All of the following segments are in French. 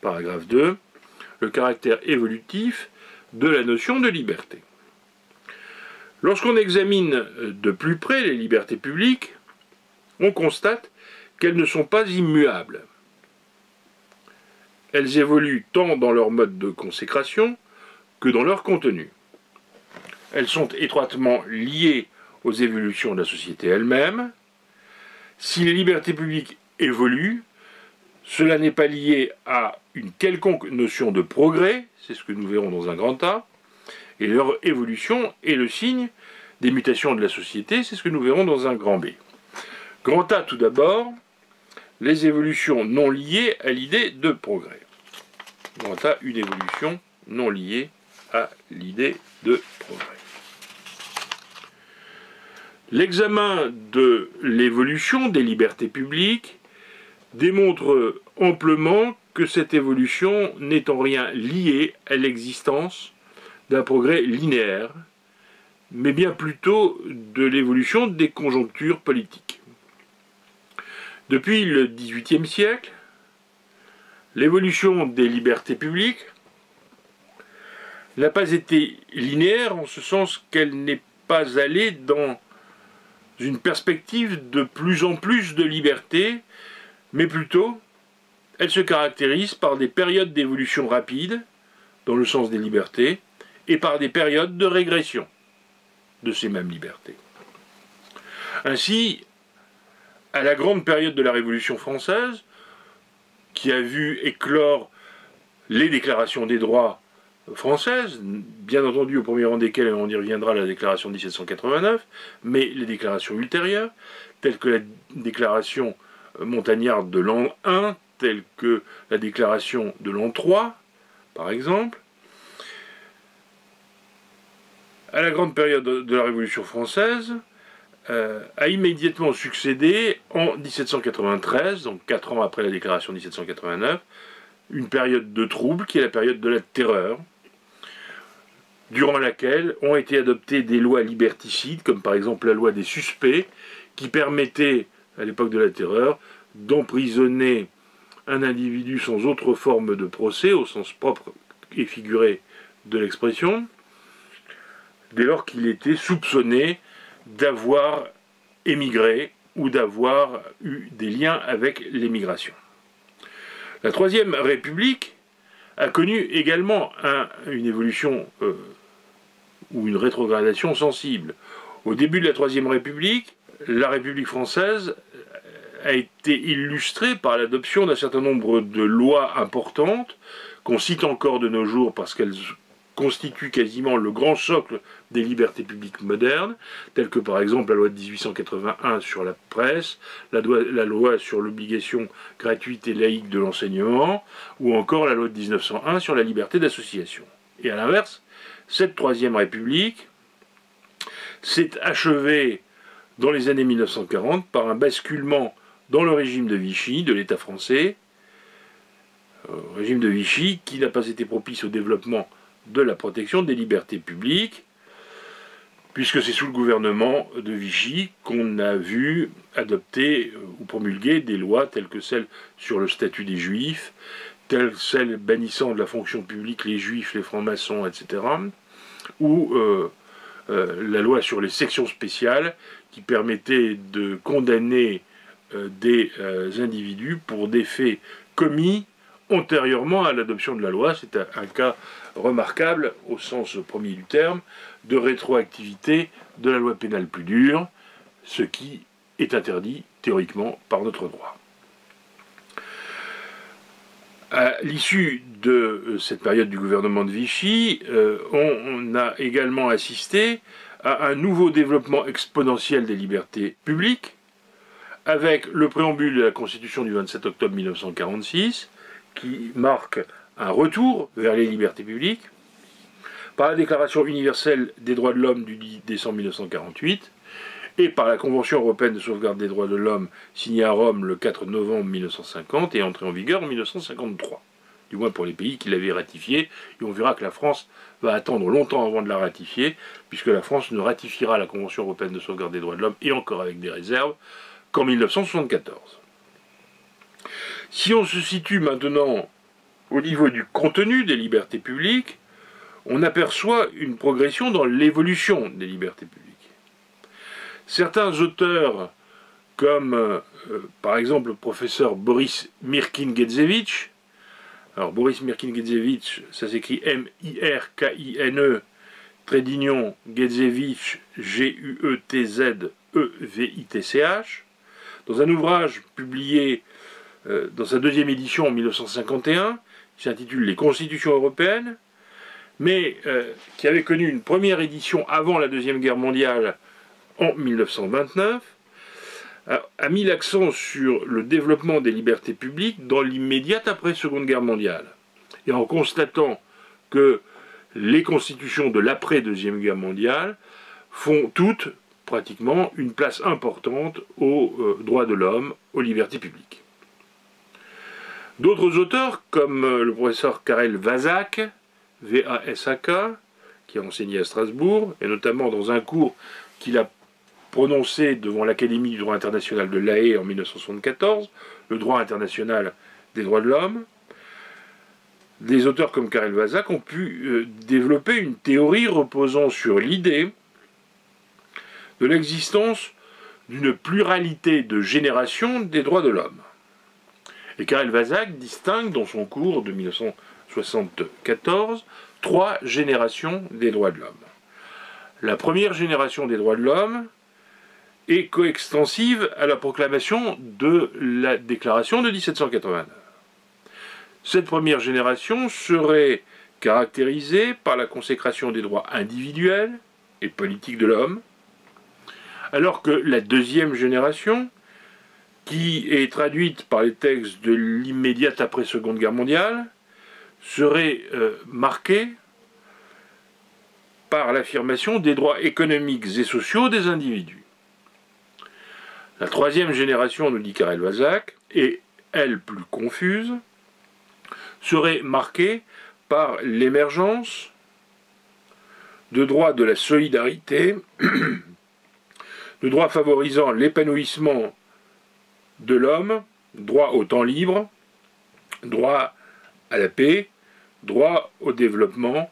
paragraphe 2, le caractère évolutif de la notion de liberté. Lorsqu'on examine de plus près les libertés publiques, on constate qu'elles ne sont pas immuables. Elles évoluent tant dans leur mode de consécration que dans leur contenu. Elles sont étroitement liées aux évolutions de la société elle-même. Si les libertés publiques évoluent, cela n'est pas lié à une quelconque notion de progrès, c'est ce que nous verrons dans un grand A, et leur évolution est le signe des mutations de la société, c'est ce que nous verrons dans un grand B. Grand A tout d'abord, les évolutions non liées à l'idée de progrès. Grand A, une évolution non liée à l'idée de progrès. L'examen de l'évolution des libertés publiques démontre amplement que cette évolution n'est en rien liée à l'existence d'un progrès linéaire, mais bien plutôt de l'évolution des conjonctures politiques. Depuis le XVIIIe siècle, l'évolution des libertés publiques n'a pas été linéaire en ce sens qu'elle n'est pas allée dans une perspective de plus en plus de liberté, mais plutôt, elle se caractérise par des périodes d'évolution rapide, dans le sens des libertés, et par des périodes de régression de ces mêmes libertés. Ainsi, à la grande période de la Révolution française, qui a vu éclore les déclarations des droits françaises, bien entendu au premier rang desquelles, et on y reviendra, la déclaration de 1789, mais les déclarations ultérieures, telles que la déclaration montagnarde de l'an 1, telle que la déclaration de l'an 3, par exemple. À la grande période de la Révolution française, a immédiatement succédé, en 1793, donc 4 ans après la déclaration de 1789, une période de trouble qui est la période de la terreur, durant laquelle ont été adoptées des lois liberticides, comme par exemple la loi des suspects, qui permettait, à l'époque de la terreur, d'emprisonner un individu sans autre forme de procès, au sens propre et figuré de l'expression, dès lors qu'il était soupçonné d'avoir émigré ou d'avoir eu des liens avec l'émigration. La Troisième République a connu également une évolution ou une rétrogradation sensible. Au début de la Troisième République, la République française a été illustrée par l'adoption d'un certain nombre de lois importantes, qu'on cite encore de nos jours parce qu'elles constituent quasiment le grand socle des libertés publiques modernes, telles que par exemple la loi de 1881 sur la presse, la loi sur l'obligation gratuite et laïque de l'enseignement, ou encore la loi de 1901 sur la liberté d'association. Et à l'inverse, cette Troisième République s'est achevée dans les années 1940 par un basculement dans le régime de Vichy, de l'État français, régime de Vichy qui n'a pas été propice au développement de la protection des libertés publiques, puisque c'est sous le gouvernement de Vichy qu'on a vu adopter ou promulguer des lois telles que celles sur le statut des juifs, telles que celles bannissant de la fonction publique les juifs, les francs-maçons, etc., ou la loi sur les sections spéciales qui permettait de condamner des individus pour des faits commis antérieurement à l'adoption de la loi. C'est un cas remarquable, au sens premier du terme, de rétroactivité de la loi pénale plus dure, ce qui est interdit théoriquement par notre droit. À l'issue de cette période du gouvernement de Vichy, on a également assisté à un nouveau développement exponentiel des libertés publiques, avec le préambule de la Constitution du 27 octobre 1946, qui marque un retour vers les libertés publiques, par la Déclaration universelle des droits de l'homme du 10 décembre 1948, et par la Convention européenne de sauvegarde des droits de l'homme signée à Rome le 4 novembre 1950 et entrée en vigueur en 1953, du moins pour les pays qui l'avaient ratifiée, et on verra que la France va attendre longtemps avant de la ratifier, puisque la France ne ratifiera la Convention européenne de sauvegarde des droits de l'homme, et encore avec des réserves, qu'en 1974. Si on se situe maintenant au niveau du contenu des libertés publiques, on aperçoit une progression dans l'évolution des libertés publiques. Certains auteurs, comme par exemple le professeur Boris Mirkin-Guedzevitch, alors Boris Mirkin-Guedzevitch, ça s'écrit M-I-R-K-I-N-E, trait d'union, Guedzevitch, G-U-E-T-Z-E-V-I-T-C-H, dans un ouvrage publié dans sa deuxième édition en 1951, qui s'intitule « Les constitutions européennes », mais qui avait connu une première édition avant la Deuxième Guerre mondiale en 1929, a mis l'accent sur le développement des libertés publiques dans l'immédiate après-Seconde Guerre mondiale. Et en constatant que les constitutions de l'après-Deuxième Guerre mondiale font toutes, pratiquement, une place importante aux droits de l'homme, aux libertés publiques. D'autres auteurs, comme le professeur Karel Vazak, V-A-S-A-K, qui a enseigné à Strasbourg, et notamment dans un cours qu'il a prononcé devant l'Académie du droit international de La Haye en 1974, le droit international des droits de l'homme, des auteurs comme Karel Vazak ont pu développer une théorie reposant sur l'idée de l'existence d'une pluralité de générations des droits de l'homme. Et Karel Vazak distingue dans son cours de 1974 trois générations des droits de l'homme. La première génération des droits de l'homme est coextensive à la proclamation de la Déclaration de 1789. Cette première génération serait caractérisée par la consécration des droits individuels et politiques de l'homme, alors que la deuxième génération, qui est traduite par les textes de l'immédiate après-Seconde Guerre mondiale, serait marquée par l'affirmation des droits économiques et sociaux des individus. La troisième génération, nous dit Karel Vazak, et elle plus confuse, serait marquée par l'émergence de droits de la solidarité, de droits favorisant l'épanouissement de l'homme, droit au temps libre, droit à la paix, droit au développement,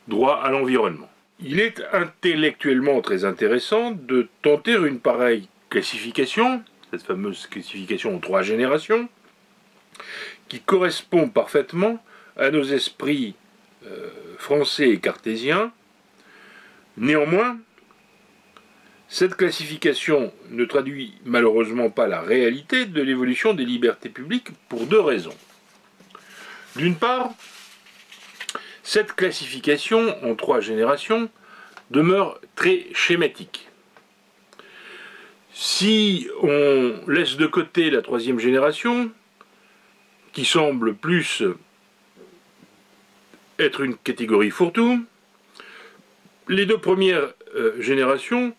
droit à l'environnement. Il est intellectuellement très intéressant de tenter une pareille classification, cette fameuse classification en trois générations, qui correspond parfaitement à nos esprits français et cartésiens. Néanmoins, cette classification ne traduit malheureusement pas la réalité de l'évolution des libertés publiques pour deux raisons. D'une part, cette classification en trois générations demeure très schématique. Si on laisse de côté la troisième génération, qui semble plus être une catégorie fourre-tout, les deux premières générations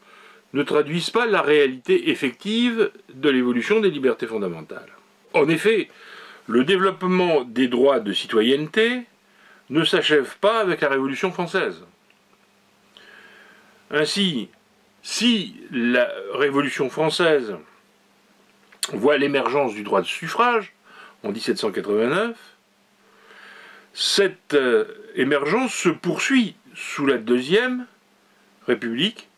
ne traduisent pas la réalité effective de l'évolution des libertés fondamentales. En effet, le développement des droits de citoyenneté ne s'achève pas avec la Révolution française. Ainsi, si la Révolution française voit l'émergence du droit de suffrage en 1789, cette émergence se poursuit sous la Deuxième République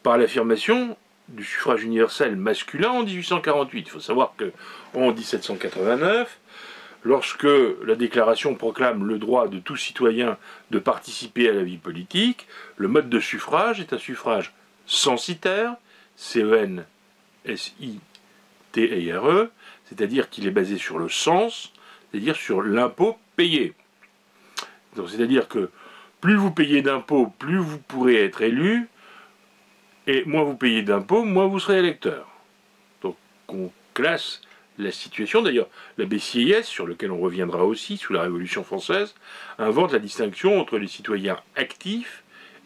par l'affirmation du suffrage universel masculin en 1848. Il faut savoir qu'en 1789, lorsque la Déclaration proclame le droit de tout citoyen de participer à la vie politique, le mode de suffrage est un suffrage censitaire, C-E-N-S-I-T-E-R-E, c'est-à-dire qu'il est basé sur le cens, c'est-à-dire sur l'impôt payé. C'est-à-dire que plus vous payez d'impôts, plus vous pourrez être élu, et moins vous payez d'impôts, moins vous serez électeur. Donc on classe la situation. D'ailleurs, l'abbé Sieyès, sur lequel on reviendra aussi sous la Révolution française, invente la distinction entre les citoyens actifs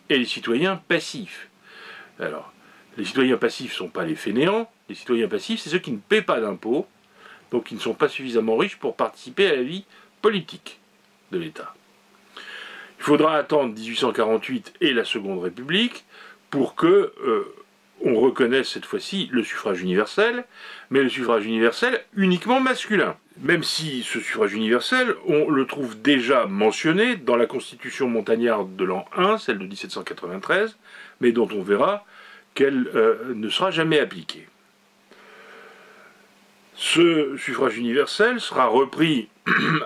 et les citoyens passifs. Alors, les citoyens passifs ne sont pas les fainéants, les citoyens passifs, c'est ceux qui ne paient pas d'impôts, donc qui ne sont pas suffisamment riches pour participer à la vie politique de l'État. Il faudra attendre 1848 et la Seconde République pour que, on reconnaisse cette fois-ci le suffrage universel, mais le suffrage universel uniquement masculin. Même si ce suffrage universel, on le trouve déjà mentionné dans la Constitution montagnarde de l'an 1, celle de 1793, mais dont on verra qu'elle ne sera jamais appliquée. Ce suffrage universel sera repris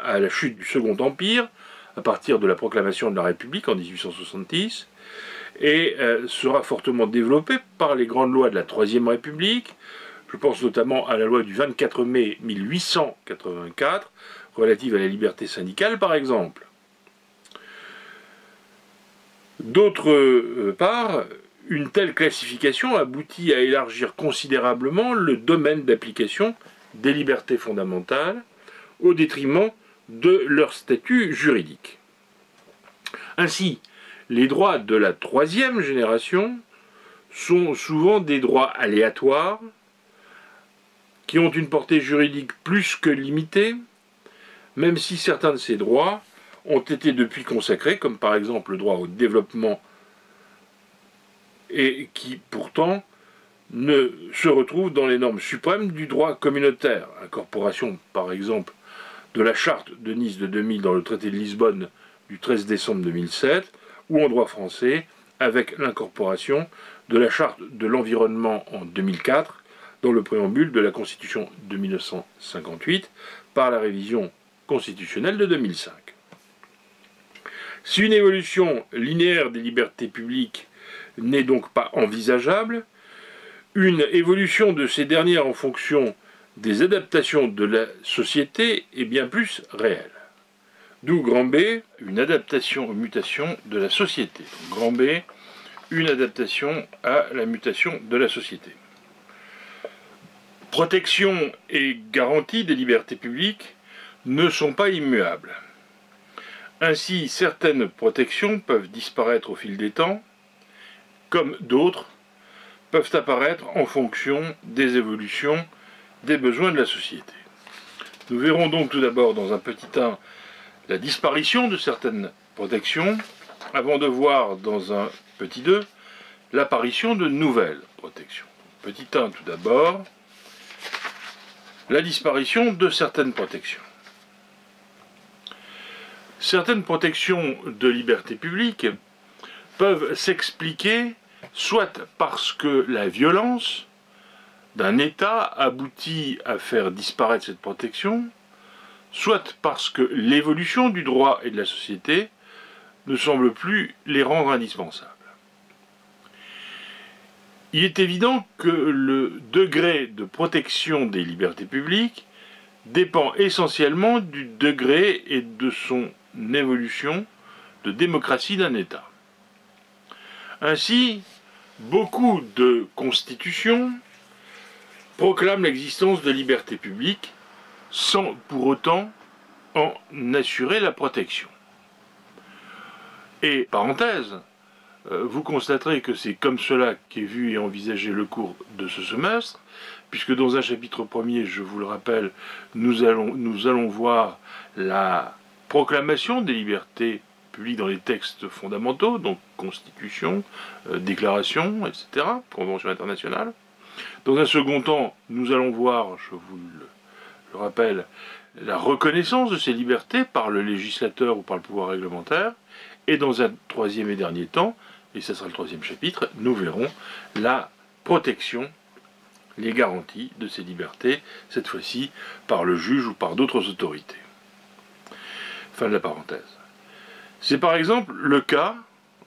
à la chute du Second Empire, à partir de la proclamation de la République en 1866, et sera fortement développé par les grandes lois de la Troisième République. Je pense notamment à la loi du 24 mai 1884, relative à la liberté syndicale par exemple. D'autre part, une telle classification aboutit à élargir considérablement le domaine d'application des libertés fondamentales au détriment de leur statut juridique. Ainsi, les droits de la troisième génération sont souvent des droits aléatoires, qui ont une portée juridique plus que limitée, même si certains de ces droits ont été depuis consacrés, comme par exemple le droit au développement, et qui pourtant ne se retrouvent dans les normes suprêmes du droit communautaire. Incorporation par exemple de la charte de Nice de 2000 dans le traité de Lisbonne du 13 décembre 2007, ou en droit français avec l'incorporation de la charte de l'environnement en 2004 dans le préambule de la Constitution de 1958 par la révision constitutionnelle de 2005. Si une évolution linéaire des libertés publiques n'est donc pas envisageable, une évolution de ces dernières en fonction des adaptations de la société est bien plus réelle. D'où grand B, une adaptation aux mutations de la société. Grand B, une adaptation à la mutation de la société. Protection et garantie des libertés publiques ne sont pas immuables. Ainsi, certaines protections peuvent disparaître au fil des temps, comme d'autres peuvent apparaître en fonction des évolutions des besoins de la société. Nous verrons donc tout d'abord dans un petit temps la disparition de certaines protections, avant de voir dans un petit 2 l'apparition de nouvelles protections. Petit 1 tout d'abord, la disparition de certaines protections. Certaines protections de liberté publique peuvent s'expliquer soit parce que la violence d'un État aboutit à faire disparaître cette protection, soit parce que l'évolution du droit et de la société ne semble plus les rendre indispensables. Il est évident que le degré de protection des libertés publiques dépend essentiellement du degré et de son évolution de démocratie d'un État. Ainsi, beaucoup de constitutions proclament l'existence de libertés publiques sans pour autant en assurer la protection. Et, parenthèse, vous constaterez que c'est comme cela qu'est vu et envisagé le cours de ce semestre, puisque dans un chapitre premier, je vous le rappelle, nous allons voir la proclamation des libertés publiques dans les textes fondamentaux, donc Constitution, Déclaration, etc., Convention internationale. Dans un second temps, nous allons voir, je vous le rappelle, la reconnaissance de ces libertés par le législateur ou par le pouvoir réglementaire. Et dans un troisième et dernier temps, et ce sera le troisième chapitre, nous verrons la protection, les garanties de ces libertés, cette fois-ci par le juge ou par d'autres autorités. Fin de la parenthèse. C'est par exemple le cas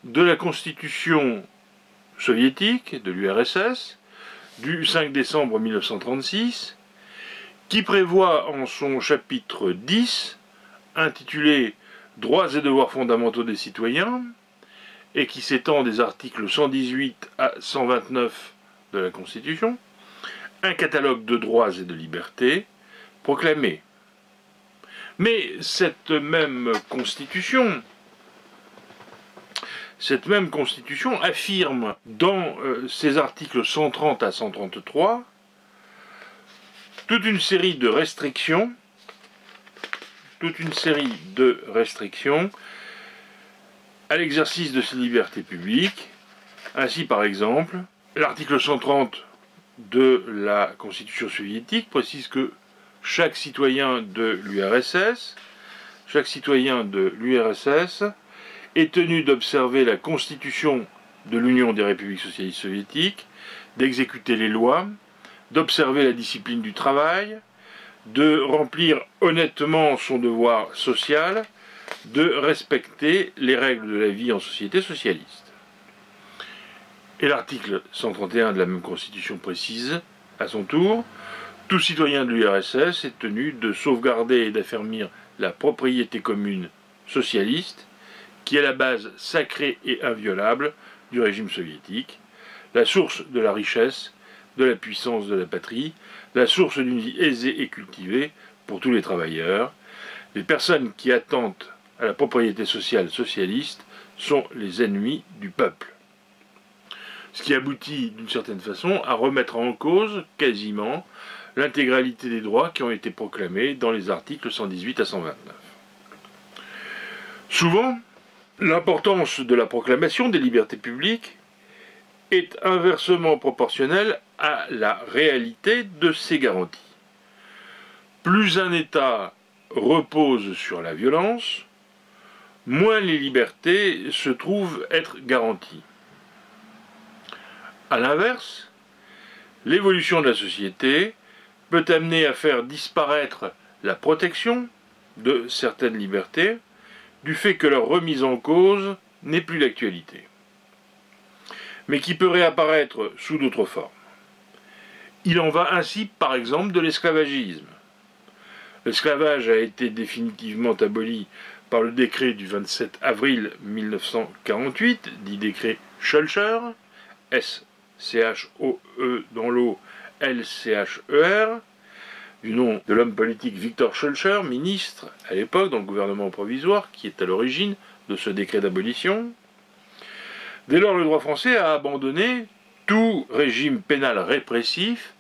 de la Constitution soviétique, de l'URSS, du 5 décembre 1936, qui prévoit en son chapitre 10, intitulé « Droits et devoirs fondamentaux des citoyens », et qui s'étend des articles 118 à 129 de la Constitution, un catalogue de droits et de libertés proclamés. Mais cette même Constitution affirme dans ses articles 130 à 133 toute une série de restrictions à l'exercice de ces libertés publiques. Ainsi, par exemple, L'article 130 de la Constitution soviétique précise que chaque citoyen de l'URSS est tenu d'observer la Constitution de l'Union des républiques socialistes soviétiques, d'exécuter les lois, d'observer la discipline du travail, de remplir honnêtement son devoir social, de respecter les règles de la vie en société socialiste. Et l'article 131 de la même Constitution précise, à son tour, tout citoyen de l'URSS est tenu de sauvegarder et d'affermir la propriété commune socialiste, qui est la base sacrée et inviolable du régime soviétique, la source de la richesse, de la puissance de la patrie, la source d'une vie aisée et cultivée pour tous les travailleurs. Les personnes qui attentent à la propriété sociale socialiste sont les ennemis du peuple. Ce qui aboutit, d'une certaine façon, à remettre en cause, quasiment, l'intégralité des droits qui ont été proclamés dans les articles 118 à 129. Souvent, l'importance de la proclamation des libertés publiques est inversement proportionnelle à la réalité de ces garanties. Plus un État repose sur la violence, moins les libertés se trouvent être garanties. A l'inverse, l'évolution de la société peut amener à faire disparaître la protection de certaines libertés du fait que leur remise en cause n'est plus d'actualité, mais qui peut réapparaître sous d'autres formes. Il en va ainsi, par exemple, de l'esclavagisme. L'esclavage a été définitivement aboli par le décret du 27 avril 1948, dit décret Schœlcher, S-C-H-O-E dans l'eau, L-C-H-E-R, du nom de l'homme politique Victor Schœlcher, ministre à l'époque dans le gouvernement provisoire, qui est à l'origine de ce décret d'abolition. Dès lors, le droit français a abandonné tout régime pénal répressif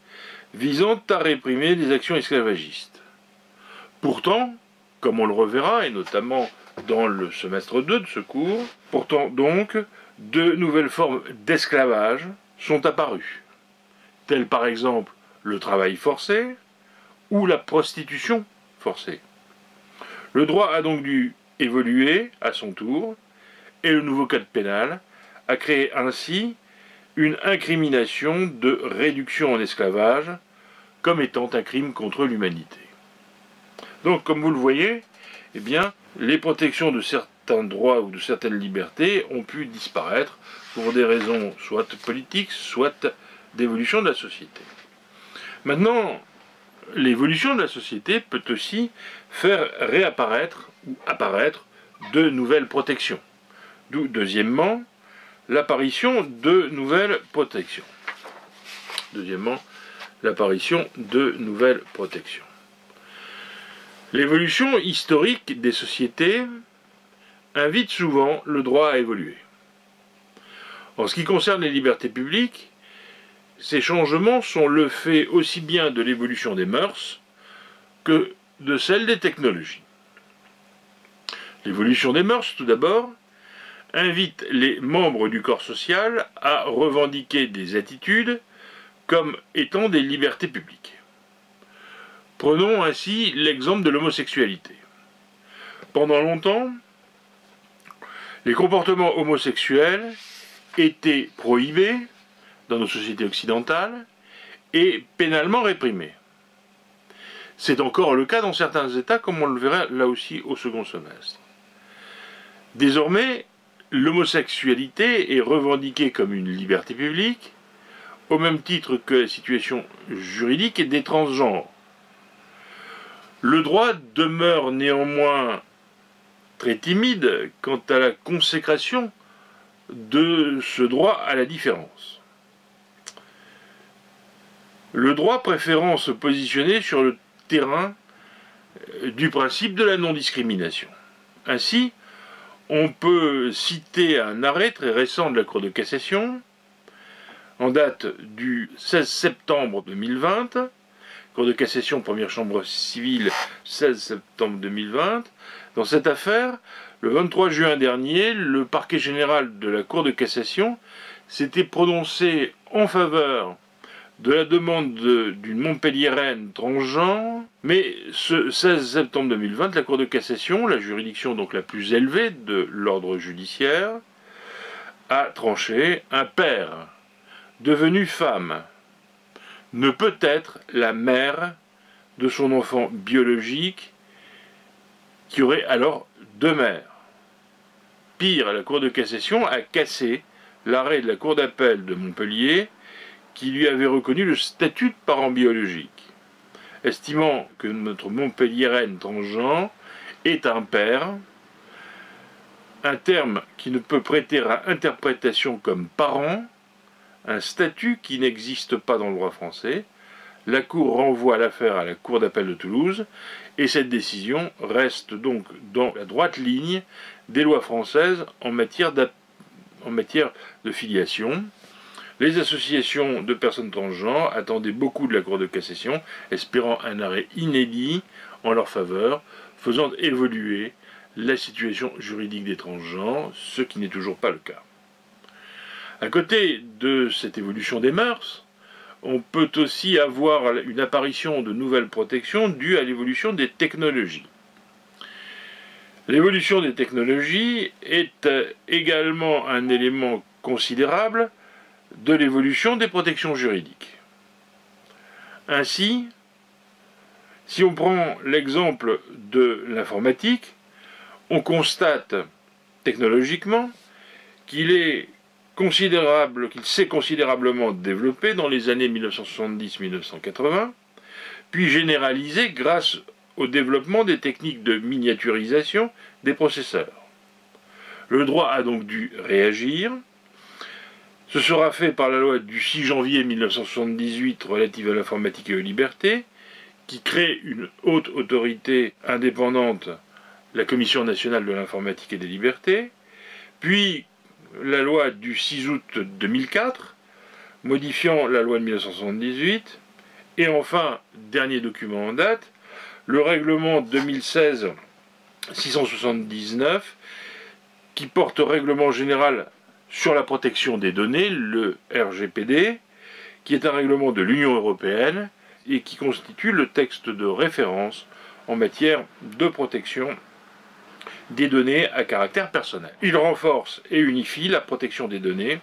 visant à réprimer les actions esclavagistes. Pourtant, comme on le reverra, et notamment dans le semestre 2 de ce cours, pourtant donc, de nouvelles formes d'esclavage sont apparues, telles par exemple le travail forcé ou la prostitution forcée. Le droit a donc dû évoluer à son tour, et le nouveau code pénal a créé ainsi une incrimination de réduction en esclavage comme étant un crime contre l'humanité. Donc, comme vous le voyez, eh bien, les protections de certains droits ou de certaines libertés ont pu disparaître pour des raisons soit politiques, soit d'évolution de la société. Maintenant, l'évolution de la société peut aussi faire réapparaître ou apparaître de nouvelles protections. D'où, deuxièmement, l'apparition de nouvelles protections. L'évolution historique des sociétés invite souvent le droit à évoluer. En ce qui concerne les libertés publiques, ces changements sont le fait aussi bien de l'évolution des mœurs que de celle des technologies. L'évolution des mœurs, tout d'abord, invite les membres du corps social à revendiquer des attitudes comme étant des libertés publiques. Prenons ainsi l'exemple de l'homosexualité. Pendant longtemps, les comportements homosexuels étaient prohibés dans nos sociétés occidentales et pénalement réprimés. C'est encore le cas dans certains États, comme on le verra là aussi au second semestre. Désormais, l'homosexualité est revendiquée comme une liberté publique, au même titre que la situation juridique des transgenres. Le droit demeure néanmoins très timide quant à la consécration de ce droit à la différence. Le droit préférant se positionner sur le terrain du principe de la non-discrimination. Ainsi, on peut citer un arrêt très récent de la Cour de cassation, en date du 16 septembre 2020, Cour de cassation, première chambre civile, 16 septembre 2020. Dans cette affaire, le 23 juin dernier, le parquet général de la Cour de cassation s'était prononcé en faveur de la demande d'une Montpelliéraine transgenre, mais ce 16 septembre 2020, la Cour de cassation, la juridiction donc la plus élevée de l'ordre judiciaire, a tranché: un père devenu femme ne peut être la mère de son enfant biologique qui aurait alors deux mères. Pire, la Cour de cassation a cassé l'arrêt de la Cour d'appel de Montpellier qui lui avait reconnu le statut de parent biologique, estimant que notre Montpelliéraine transgenre est un père, un terme qui ne peut prêter à interprétation comme parent, un statut qui n'existe pas dans le droit français. La Cour renvoie l'affaire à la Cour d'appel de Toulouse, et cette décision reste donc dans la droite ligne des lois françaises en matière de filiation. Les associations de personnes transgenres attendaient beaucoup de la Cour de cassation, espérant un arrêt inédit en leur faveur, faisant évoluer la situation juridique des transgenres, ce qui n'est toujours pas le cas. À côté de cette évolution des mœurs, on peut aussi avoir une apparition de nouvelles protections dues à l'évolution des technologies. L'évolution des technologies est également un élément considérable de l'évolution des protections juridiques. Ainsi, si on prend l'exemple de l'informatique, on constate technologiquement qu'il s'est considérablement développé dans les années 1970-1980, puis généralisé grâce au développement des techniques de miniaturisation des processeurs. Le droit a donc dû réagir. Ce sera fait par la loi du 6 janvier 1978 relative à l'informatique et aux libertés, qui crée une haute autorité indépendante, la Commission nationale de l'informatique et des libertés, puis la loi du 6 août 2004, modifiant la loi de 1978, et enfin, dernier document en date, le règlement 2016-679, qui porte règlement général sur la protection des données, le RGPD, qui est un règlement de l'Union européenne et qui constitue le texte de référence en matière de protection des données à caractère personnel. Il renforce et unifie la protection des données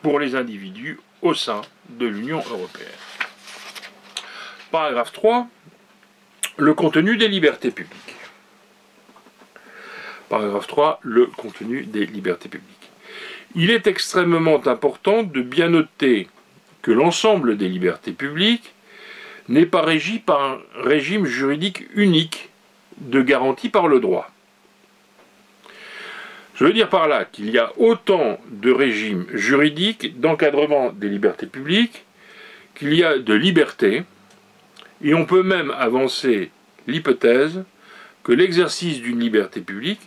pour les individus au sein de l'Union européenne. Paragraphe 3. Le contenu des libertés publiques. Paragraphe 3. Le contenu des libertés publiques. Il est extrêmement important de bien noter que l'ensemble des libertés publiques n'est pas régi par un régime juridique unique de garantie par le droit. Je veux dire par là qu'il y a autant de régimes juridiques d'encadrement des libertés publiques qu'il y a de libertés, et on peut même avancer l'hypothèse que l'exercice d'une liberté publique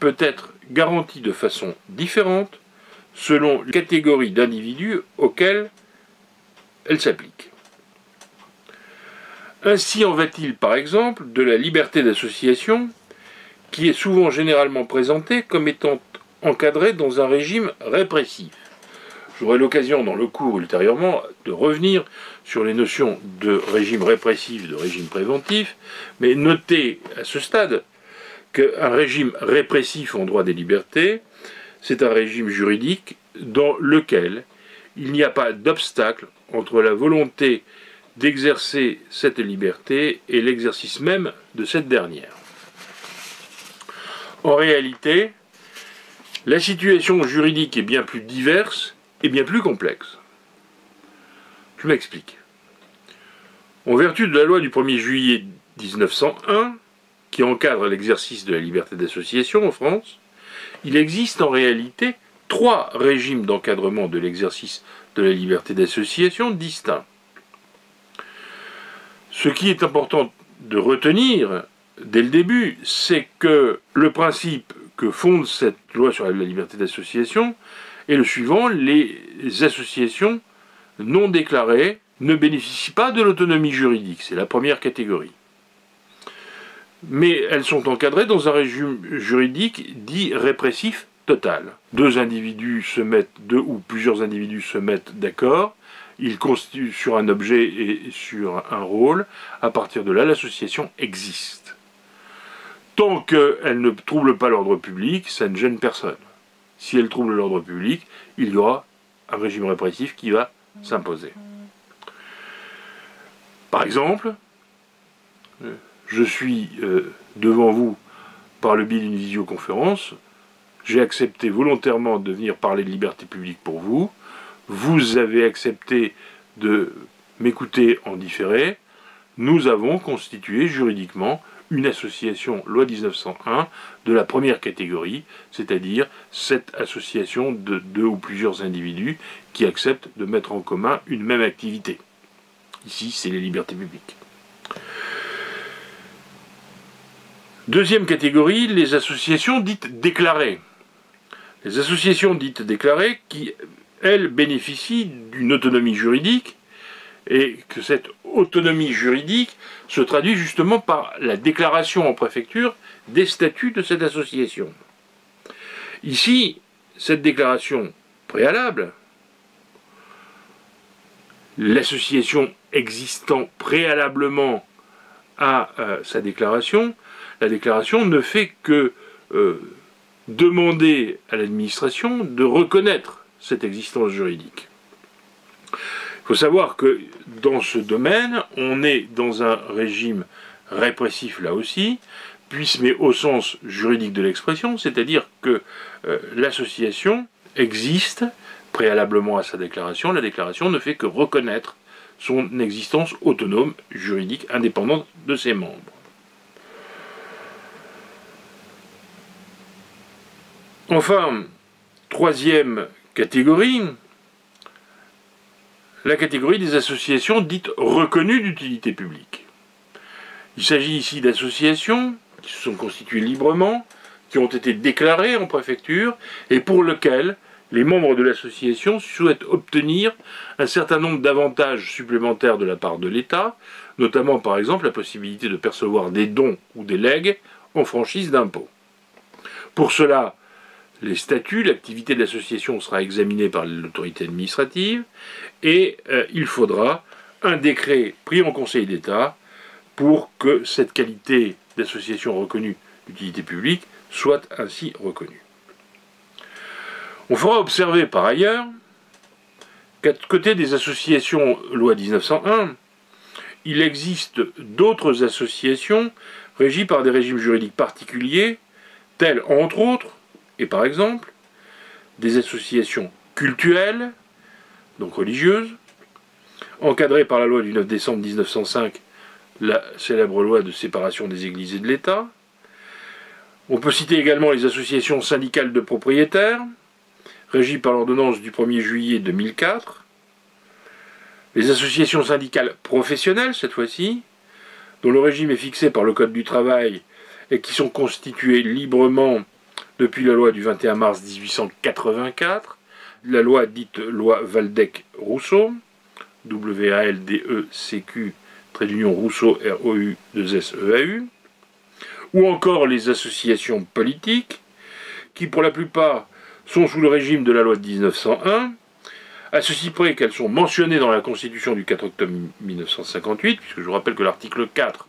peut être garanti de façon différente selon les catégories d'individus auxquelles elle s'applique. Ainsi en va-t-il par exemple de la liberté d'association, qui est souvent généralement présentée comme étant encadrée dans un régime répressif. J'aurai l'occasion dans le cours ultérieurement de revenir sur les notions de régime répressif, de régime préventif, mais notez à ce stade qu'un régime répressif en droit des libertés, c'est un régime juridique dans lequel il n'y a pas d'obstacle entre la volonté d'exercer cette liberté et l'exercice même de cette dernière. En réalité, la situation juridique est bien plus diverse et bien plus complexe. Je m'explique. En vertu de la loi du 1er juillet 1901, qui encadre l'exercice de la liberté d'association en France, il existe en réalité 3 régimes d'encadrement de l'exercice de la liberté d'association distincts. Ce qui est important de retenir dès le début, c'est que le principe que fonde cette loi sur la liberté d'association est le suivant: les associations non déclarées ne bénéficient pas de l'autonomie juridique, c'est la première catégorie. Mais elles sont encadrées dans un régime juridique dit répressif totale. Deux ou plusieurs individus se mettent d'accord, ils constituent sur un objet et sur un rôle. À partir de là, l'association existe. Tant qu'elle ne trouble pas l'ordre public, ça ne gêne personne. Si elle trouble l'ordre public, il y aura un régime répressif qui va s'imposer. Par exemple, je suis devant vous par le biais d'une visioconférence, j'ai accepté volontairement de venir parler de liberté publique pour vous, vous avez accepté de m'écouter en différé, nous avons constitué juridiquement une association loi 1901 de la première catégorie, c'est-à-dire cette association de deux ou plusieurs individus qui acceptent de mettre en commun une même activité. Ici, c'est les libertés publiques. Deuxième catégorie, les associations dites déclarées. Les associations dites déclarées qui, elles, bénéficient d'une autonomie juridique et que cette autonomie juridique se traduit justement par la déclaration en préfecture des statuts de cette association. Ici, cette déclaration préalable, l'association existant préalablement à sa déclaration, la déclaration ne fait que demander à l'administration de reconnaître cette existence juridique. Il faut savoir que dans ce domaine, on est dans un régime répressif là aussi, mais au sens juridique de l'expression, c'est-à-dire que l'association existe préalablement à sa déclaration. La déclaration ne fait que reconnaître son existence autonome, juridique, indépendante de ses membres. Enfin, troisième catégorie, la catégorie des associations dites reconnues d'utilité publique. Il s'agit ici d'associations qui se sont constituées librement, qui ont été déclarées en préfecture et pour lesquelles les membres de l'association souhaitent obtenir un certain nombre d'avantages supplémentaires de la part de l'État, notamment par exemple la possibilité de percevoir des dons ou des legs en franchise d'impôt. Pour cela, les statuts, l'activité de l'association sera examinée par l'autorité administrative et il faudra un décret pris en Conseil d'État pour que cette qualité d'association reconnue d'utilité publique soit ainsi reconnue. On fera observer par ailleurs qu'à côté des associations loi 1901, il existe d'autres associations régies par des régimes juridiques particuliers, telles entre autres, et par exemple, des associations cultuelles, donc religieuses, encadrées par la loi du 9 décembre 1905, la célèbre loi de séparation des églises et de l'État. On peut citer également les associations syndicales de propriétaires, régies par l'ordonnance du 1er juillet 2004, les associations syndicales professionnelles, cette fois-ci, dont le régime est fixé par le Code du travail et qui sont constituées librement depuis la loi du 21 mars 1884, la loi dite loi Waldeck-Rousseau, W-A-L-D-E-C-Q, trait d'union Rousseau, R-O-U-2-S-E-A-U, ou encore les associations politiques, qui pour la plupart sont sous le régime de la loi de 1901, à ceci près qu'elles sont mentionnées dans la Constitution du 4 octobre 1958, puisque je vous rappelle que l'article 4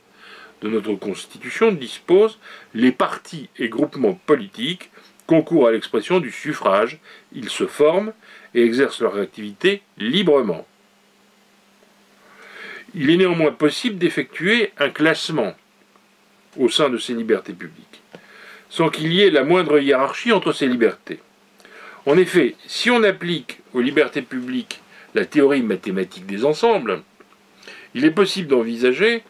de notre Constitution dispose « Les partis et groupements politiques concourent à l'expression du suffrage, ils se forment et exercent leur activité librement ». Il est néanmoins possible d'effectuer un classement au sein de ces libertés publiques, sans qu'il y ait la moindre hiérarchie entre ces libertés. En effet, si on applique aux libertés publiques la théorie mathématique des ensembles, il est possible d'envisager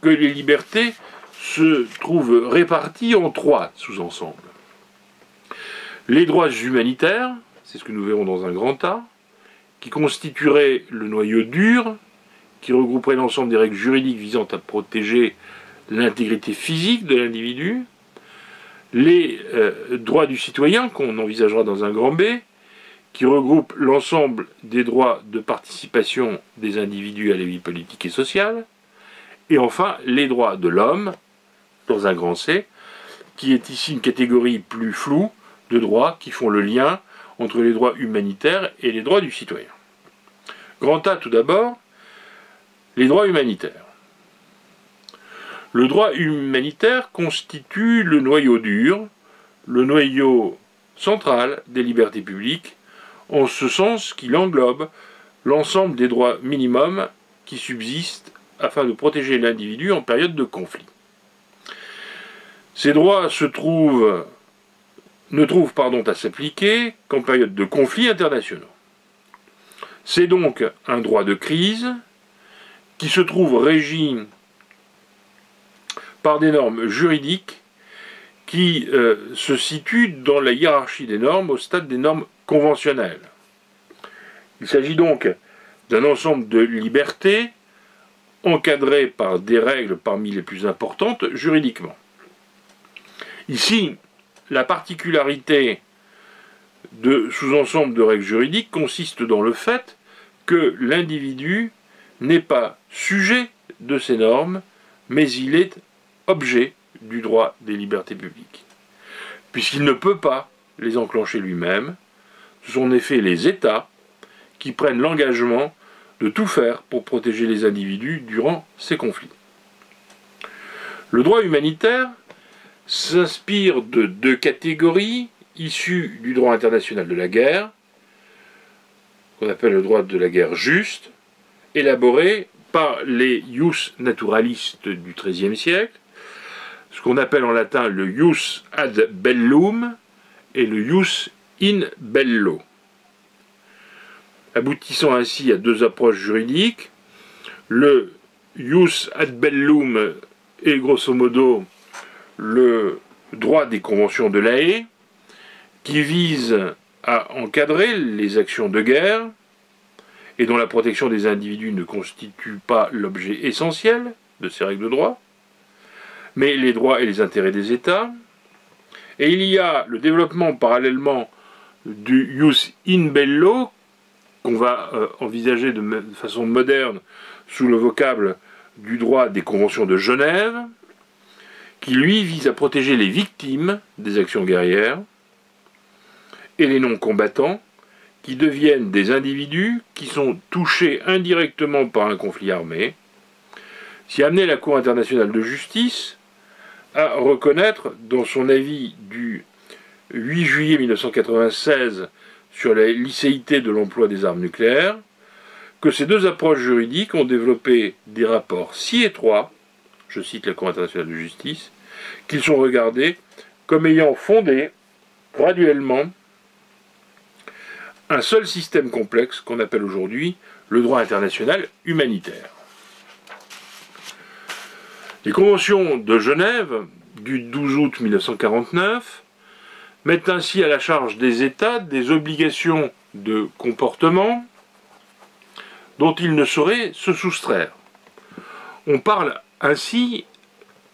que les libertés se trouvent réparties en trois sous-ensembles. Les droits humanitaires, c'est ce que nous verrons dans un grand A, qui constituerait le noyau dur, qui regrouperait l'ensemble des règles juridiques visant à protéger l'intégrité physique de l'individu, les droits du citoyen, qu'on envisagera dans un grand B, qui regroupe l'ensemble des droits de participation des individus à la vie politique et sociale, et enfin les droits de l'homme, dans un grand C, qui est ici une catégorie plus floue, de droits qui font le lien entre les droits humanitaires et les droits du citoyen. Grand A tout d'abord, les droits humanitaires. Le droit humanitaire constitue le noyau dur, le noyau central des libertés publiques, en ce sens qu'il englobe l'ensemble des droits minimums qui subsistent afin de protéger l'individu en période de conflit. Ces droits ne trouvent à s'appliquer qu'en période de conflits internationaux. C'est donc un droit de crise qui se trouve régi par des normes juridiques qui se situent dans la hiérarchie des normes au stade des normes conventionnelles. Il s'agit donc d'un ensemble de libertés encadrées par des règles parmi les plus importantes juridiquement. Ici, la particularité de sous-ensemble de règles juridiques consiste dans le fait que l'individu n'est pas sujet de ces normes, mais il est objet du droit des libertés publiques, puisqu'il ne peut pas les enclencher lui-même. Ce sont en effet les États qui prennent l'engagement de tout faire pour protéger les individus durant ces conflits. Le droit humanitaire s'inspire de deux catégories issues du droit international de la guerre, qu'on appelle le droit de la guerre juste, élaboré par les ius naturalistes du XIIIe siècle, ce qu'on appelle en latin le ius ad bellum et le ius in bello, aboutissant ainsi à deux approches juridiques. Le ius ad bellum est grosso modo le droit des conventions de La Haye, qui vise à encadrer les actions de guerre et dont la protection des individus ne constitue pas l'objet essentiel de ces règles de droit, mais les droits et les intérêts des États. Et il y a le développement parallèlement du ius in bello, qu'on va envisager de façon moderne sous le vocable du droit des conventions de Genève, qui lui vise à protéger les victimes des actions guerrières et les non-combattants, qui deviennent des individus qui sont touchés indirectement par un conflit armé, si amené la Cour internationale de justice à reconnaître, dans son avis du 8 juillet 1996 sur la licéité de l'emploi des armes nucléaires, que ces deux approches juridiques ont développé des rapports si étroits, je cite la Cour internationale de justice, qu'ils sont regardés comme ayant fondé graduellement un seul système complexe qu'on appelle aujourd'hui le droit international humanitaire. Les conventions de Genève du 12 août 1949 mettent ainsi à la charge des États des obligations de comportement dont ils ne sauraient se soustraire. On parle ainsi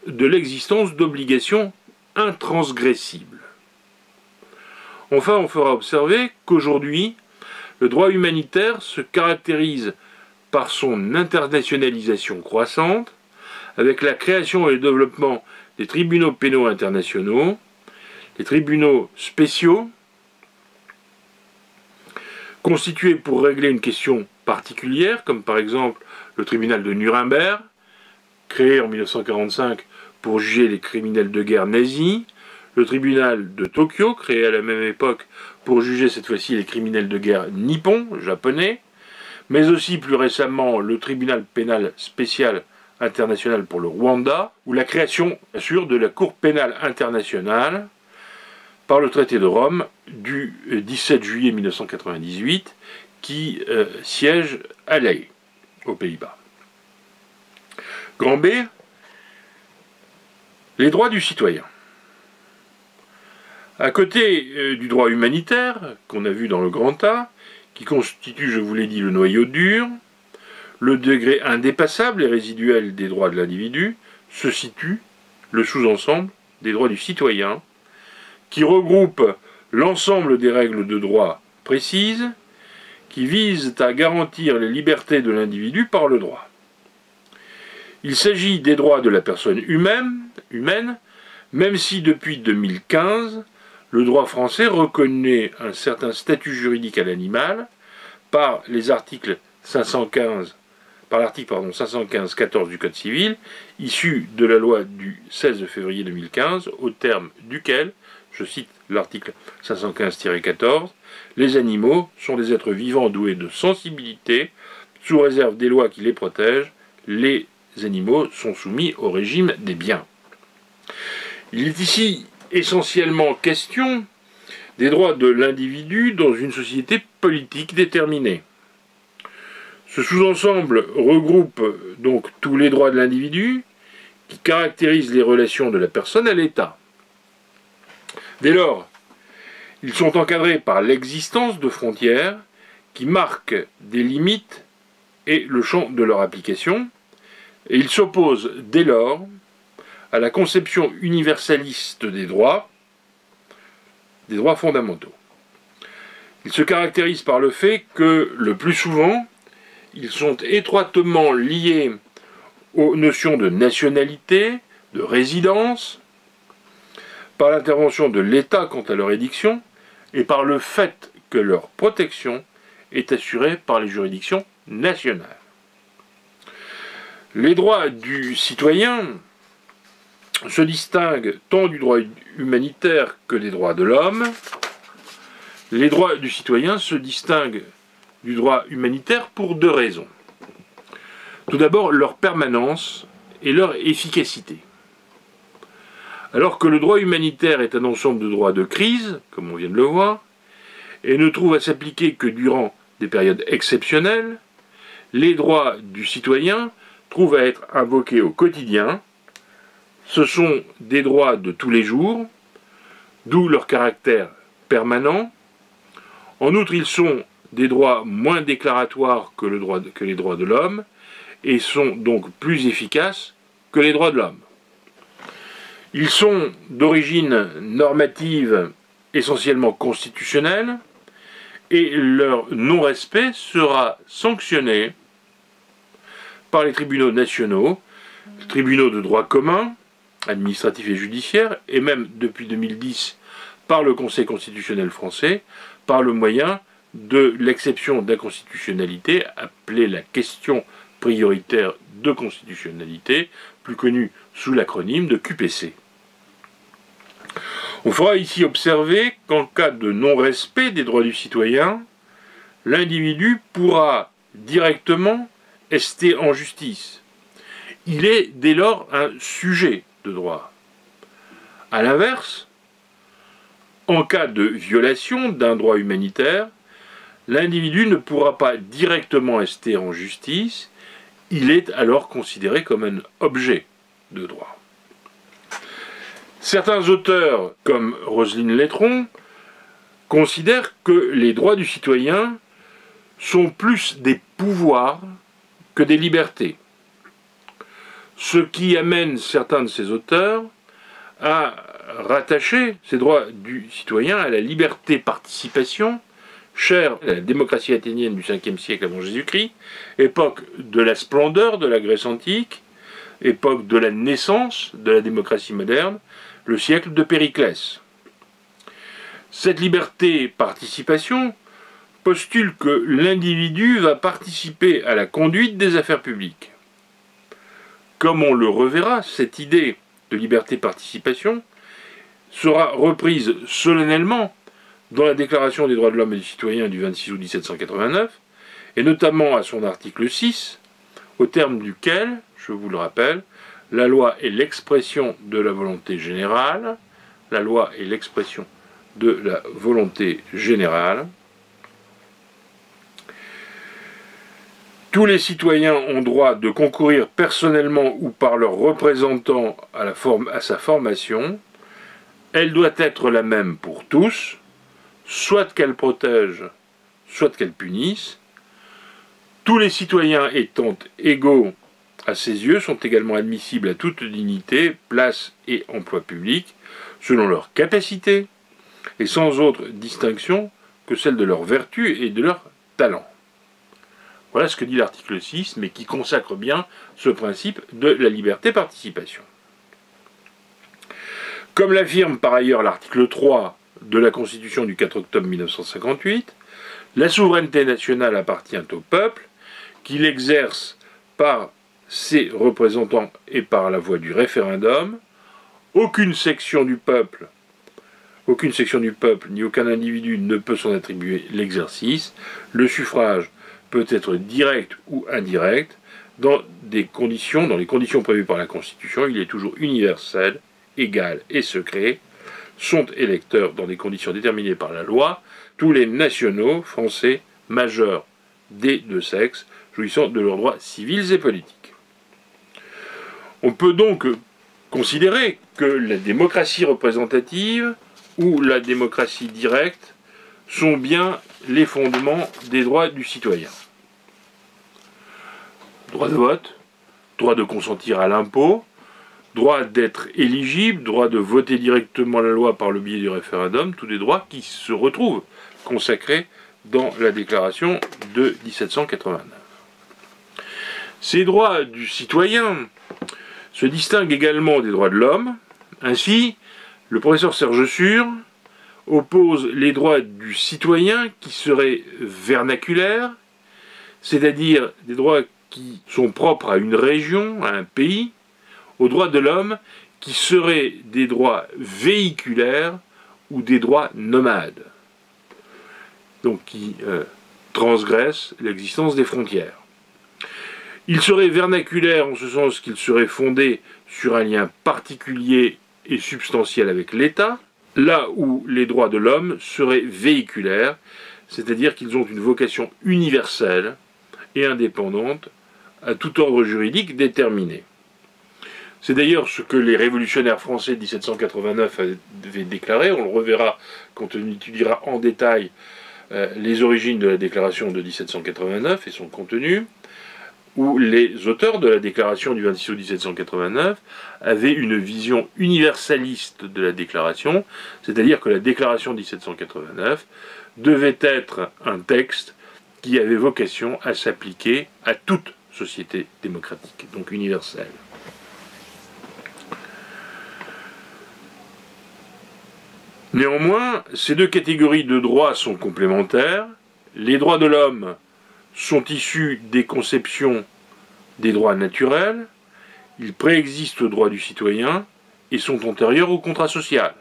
de l'existence d'obligations intransgressibles. Enfin, on fera observer qu'aujourd'hui, le droit humanitaire se caractérise par son internationalisation croissante, avec la création et le développement des tribunaux pénaux internationaux, les tribunaux spéciaux, constitués pour régler une question particulière, comme par exemple le tribunal de Nuremberg, créé en 1945 pour juger les criminels de guerre nazis, le tribunal de Tokyo, créé à la même époque pour juger cette fois-ci les criminels de guerre nippons, japonais, mais aussi plus récemment le tribunal pénal spécial international pour le Rwanda, ou la création, bien sûr, de la Cour pénale internationale par le traité de Rome du 17 juillet 1998, qui siège à La Haye, aux Pays-Bas. Grand B, les droits du citoyen. À côté du droit humanitaire, qu'on a vu dans le grand A, qui constitue, je vous l'ai dit, le noyau dur, le degré indépassable et résiduel des droits de l'individu, se situe le sous-ensemble des droits du citoyen, qui regroupe l'ensemble des règles de droit précises, qui visent à garantir les libertés de l'individu par le droit. Il s'agit des droits de la personne humaine, même si depuis 2015, le droit français reconnaît un certain statut juridique à l'animal par l'article 515-14 du Code civil, issu de la loi du 16 février 2015, au terme duquel, je cite l'article 515-14, les animaux sont des êtres vivants doués de sensibilité, sous réserve des lois qui les protègent, les animaux sont soumis au régime des biens. Il est ici essentiellement question des droits de l'individu dans une société politique déterminée. Ce sous-ensemble regroupe donc tous les droits de l'individu qui caractérisent les relations de la personne à l'État. Dès lors, ils sont encadrés par l'existence de frontières qui marquent des limites et le champ de leur application, et ils s'opposent dès lors à la conception universaliste des droits fondamentaux. Ils se caractérisent par le fait que, le plus souvent, ils sont étroitement liés aux notions de nationalité, de résidence, par l'intervention de l'État quant à leur édiction, et par le fait que leur protection est assurée par les juridictions nationales. Les droits du citoyen se distinguent tant du droit humanitaire que des droits de l'homme. Les droits du citoyen se distinguent du droit humanitaire pour deux raisons. Tout d'abord, leur permanence et leur efficacité. Alors que le droit humanitaire est un ensemble de droits de crise, comme on vient de le voir, et ne trouve à s'appliquer que durant des périodes exceptionnelles, les droits du citoyen trouvent à être invoqués au quotidien. Ce sont des droits de tous les jours, d'où leur caractère permanent. En outre, ils sont des droits moins déclaratoires que les droits de l'homme, et sont donc plus efficaces que les droits de l'homme. Ils sont d'origine normative essentiellement constitutionnelle, et leur non-respect sera sanctionné par les tribunaux nationaux, les tribunaux de droit commun, administratifs et judiciaires, et même depuis 2010 par le Conseil constitutionnel français, par le moyen de l'exception d'inconstitutionnalité, appelée la question prioritaire de constitutionnalité, plus connue sous l'acronyme de QPC. On fera ici observer qu'en cas de non-respect des droits du citoyen, l'individu pourra directement ester en justice. Il est dès lors un sujet de droit. A l'inverse, en cas de violation d'un droit humanitaire, l'individu ne pourra pas directement ester en justice, il est alors considéré comme un objet de droit. Certains auteurs, comme Roselyne Letron, considèrent que les droits du citoyen sont plus des pouvoirs que des libertés. Ce qui amène certains de ces auteurs à rattacher ces droits du citoyen à la liberté participation, chère à la démocratie athénienne du 5e siècle avant Jésus-Christ, époque de la splendeur de la Grèce antique, époque de la naissance de la démocratie moderne, le siècle de Périclès. Cette liberté participation postule que l'individu va participer à la conduite des affaires publiques. Comme on le reverra, cette idée de liberté participation sera reprise solennellement dans la Déclaration des droits de l'homme et du citoyen du 26 août 1789, et notamment à son article 6, au terme duquel, je vous le rappelle, la loi est l'expression de la volonté générale, la loi est l'expression de la volonté générale. Tous les citoyens ont droit de concourir personnellement ou par leurs représentants à sa formation. Elle doit être la même pour tous, soit qu'elle protège, soit qu'elle punisse. Tous les citoyens étant égaux à ses yeux sont également admissibles à toute dignité, place et emploi public, selon leur capacité, et sans autre distinction que celle de leur vertu et de leur talent. Voilà ce que dit l'article 6, mais qui consacre bien ce principe de la liberté-participation. Comme l'affirme par ailleurs l'article 3 de la Constitution du 4 octobre 1958, la souveraineté nationale appartient au peuple, qui l'exerce par ses représentants et par la voie du référendum. Aucune section du peuple ni aucun individu ne peut s'en attribuer l'exercice. Le suffrage peut être direct ou indirect. Dans les conditions prévues par la Constitution, il est toujours universel, égal et secret. Sont électeurs dans des conditions déterminées par la loi tous les nationaux français majeurs des deux sexes, jouissant de leurs droits civils et politiques. On peut donc considérer que la démocratie représentative ou la démocratie directe sont bien les fondements des droits du citoyen. Droit de vote, droit de consentir à l'impôt, droit d'être éligible, droit de voter directement la loi par le biais du référendum, tous des droits qui se retrouvent consacrés dans la déclaration de 1789. Ces droits du citoyen se distinguent également des droits de l'homme. Ainsi, le professeur Serge Sur oppose les droits du citoyen qui seraient vernaculaires, c'est-à-dire des droits qui sont propres à une région, à un pays, aux droits de l'homme qui seraient des droits véhiculaires ou des droits nomades, donc qui transgressent l'existence des frontières. Il serait vernaculaire en ce sens qu'il serait fondé sur un lien particulier et substantiel avec l'État, là où les droits de l'homme seraient véhiculaires, c'est-à-dire qu'ils ont une vocation universelle et indépendante à tout ordre juridique déterminé. C'est d'ailleurs ce que les révolutionnaires français de 1789 avaient déclaré. On le reverra quand on étudiera en détail les origines de la déclaration de 1789 et son contenu, où les auteurs de la déclaration du 26 août 1789 avaient une vision universaliste de la déclaration, c'est-à-dire que la déclaration de 1789 devait être un texte qui avait vocation à s'appliquer à toute société démocratique, donc universelle. Néanmoins, ces deux catégories de droits sont complémentaires. Les droits de l'homme sont issus des conceptions des droits naturels, ils préexistent aux droits du citoyen et sont antérieurs au contrat social.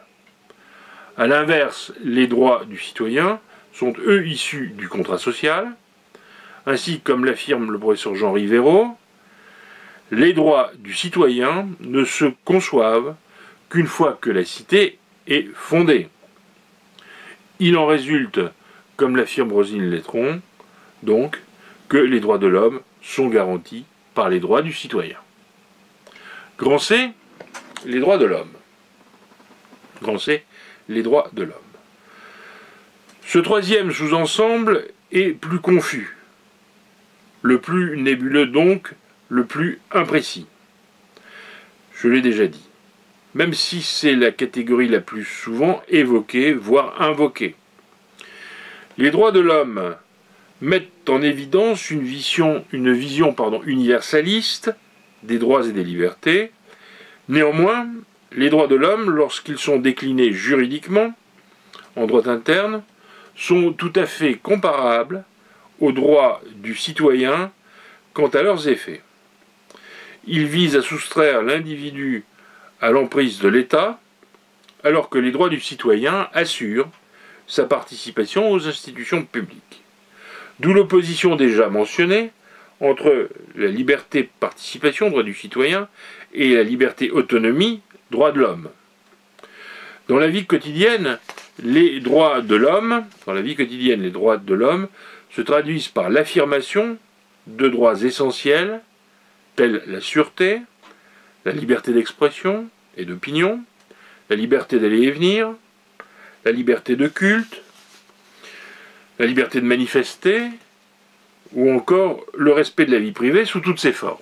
A l'inverse, les droits du citoyen sont eux issus du contrat social, ainsi comme l'affirme le professeur Jean Rivero, les droits du citoyen ne se conçoivent qu'une fois que la cité est fondée. Il en résulte, comme l'affirme Roselyne Lettron, donc, que les droits de l'homme sont garantis par les droits du citoyen. Grand C, les droits de l'homme. Grand C, les droits de l'homme. Ce troisième sous-ensemble est plus confus, le plus nébuleux donc, le plus imprécis. Je l'ai déjà dit, même si c'est la catégorie la plus souvent évoquée, voire invoquée. Les droits de l'homme mettent en évidence une vision universaliste des droits et des libertés. Néanmoins, les droits de l'homme, lorsqu'ils sont déclinés juridiquement, en droit interne, sont tout à fait comparables aux droits du citoyen quant à leurs effets. Ils visent à soustraire l'individu à l'emprise de l'État, alors que les droits du citoyen assurent sa participation aux institutions publiques. D'où l'opposition déjà mentionnée entre la liberté de participation, droit du citoyen, et la liberté autonomie, droit de l'homme. Dans la vie quotidienne, les droits de l'homme se traduisent par l'affirmation de droits essentiels, tels la sûreté, la liberté d'expression et d'opinion, la liberté d'aller et venir, la liberté de culte, la liberté de manifester, ou encore le respect de la vie privée sous toutes ses formes.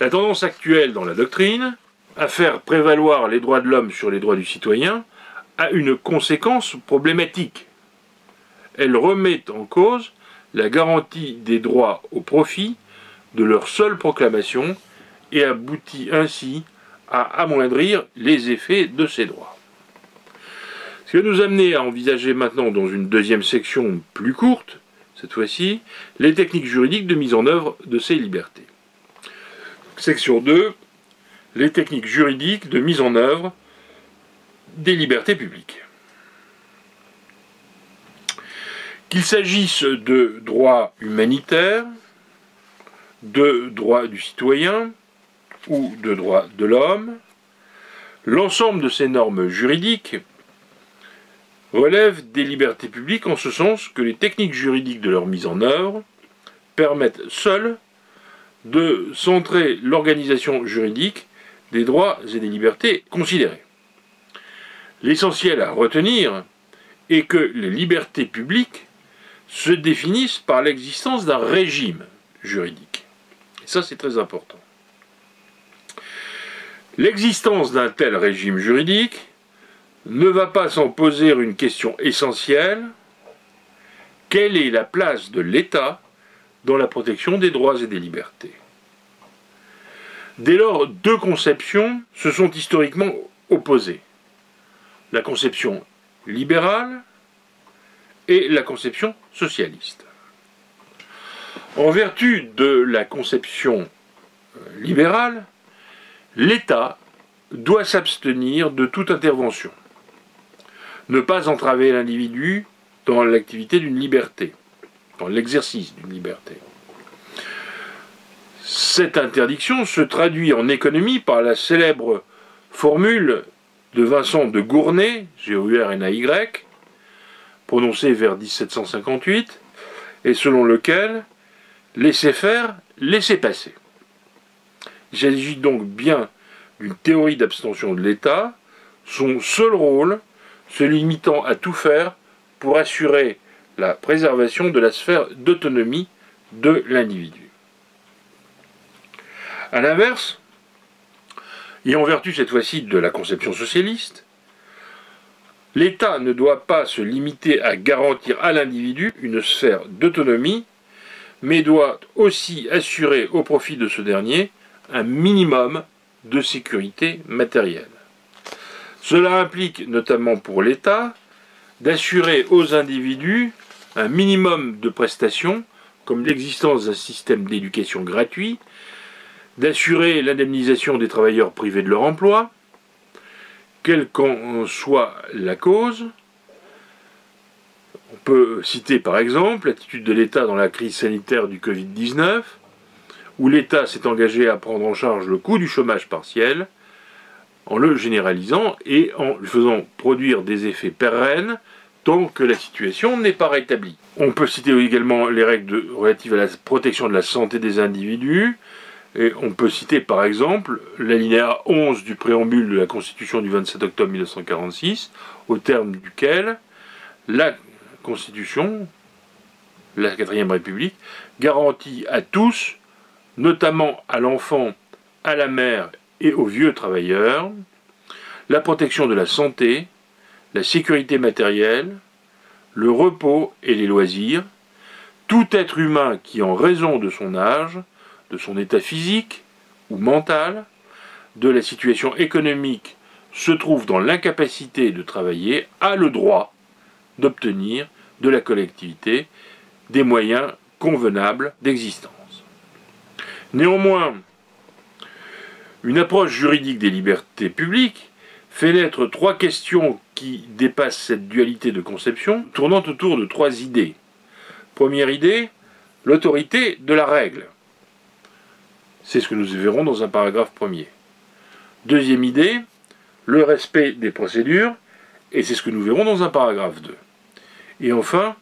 La tendance actuelle dans la doctrine, à faire prévaloir les droits de l'homme sur les droits du citoyen, a une conséquence problématique. Elle remet en cause la garantie des droits au profit de leur seule proclamation et aboutit ainsi à amoindrir les effets de ces droits. Ce qui va nous amener à envisager maintenant, dans une deuxième section plus courte, cette fois-ci, les techniques juridiques de mise en œuvre de ces libertés. Section 2, les techniques juridiques de mise en œuvre des libertés publiques. Qu'il s'agisse de droits humanitaires, de droits du citoyen ou de droits de l'homme, l'ensemble de ces normes juridiques relèvent des libertés publiques en ce sens que les techniques juridiques de leur mise en œuvre permettent seules de centrer l'organisation juridique des droits et des libertés considérés. L'essentiel à retenir est que les libertés publiques se définissent par l'existence d'un régime juridique. Et ça, c'est très important. L'existence d'un tel régime juridique ne va pas sans poser une question essentielle: quelle est la place de l'État dans la protection des droits et des libertés? Dès lors, deux conceptions se sont historiquement opposées: la conception libérale et la conception socialiste. En vertu de la conception libérale, l'État doit s'abstenir de toute intervention, ne pas entraver l'individu dans l'activité d'une liberté, dans l'exercice d'une liberté. Cette interdiction se traduit en économie par la célèbre formule de Vincent de Gournay, G-O-U-R-N-A-Y, prononcée vers 1758, et selon lequel « laisser faire, laisser passer ». Il s'agit donc bien d'une théorie d'abstention de l'État, son seul rôle se limitant à tout faire pour assurer la préservation de la sphère d'autonomie de l'individu. A l'inverse, et en vertu cette fois-ci de la conception socialiste, l'État ne doit pas se limiter à garantir à l'individu une sphère d'autonomie, mais doit aussi assurer au profit de ce dernier un minimum de sécurité matérielle. Cela implique notamment pour l'État d'assurer aux individus un minimum de prestations, comme l'existence d'un système d'éducation gratuit, d'assurer l'indemnisation des travailleurs privés de leur emploi, quelle qu'en soit la cause. On peut citer par exemple l'attitude de l'État dans la crise sanitaire du Covid-19, où l'État s'est engagé à prendre en charge le coût du chômage partiel, en le généralisant et en lui faisant produire des effets pérennes tant que la situation n'est pas rétablie. On peut citer également les règles relatives à la protection de la santé des individus, et on peut citer par exemple l'alinéa 11 du préambule de la Constitution du 27 octobre 1946, au terme duquel la Constitution, la 4ème République, garantit à tous, notamment à l'enfant, à la mère et aux vieux travailleurs, la protection de la santé, la sécurité matérielle, le repos et les loisirs, tout être humain qui, en raison de son âge, de son état physique ou mental, de la situation économique, se trouve dans l'incapacité de travailler, a le droit d'obtenir de la collectivité des moyens convenables d'existence. Néanmoins, une approche juridique des libertés publiques fait naître trois questions qui dépassent cette dualité de conception, tournant autour de trois idées. Première idée, l'autorité de la règle. C'est ce que nous verrons dans un paragraphe premier. Deuxième idée, le respect des procédures, et c'est ce que nous verrons dans un paragraphe 2. Et enfin,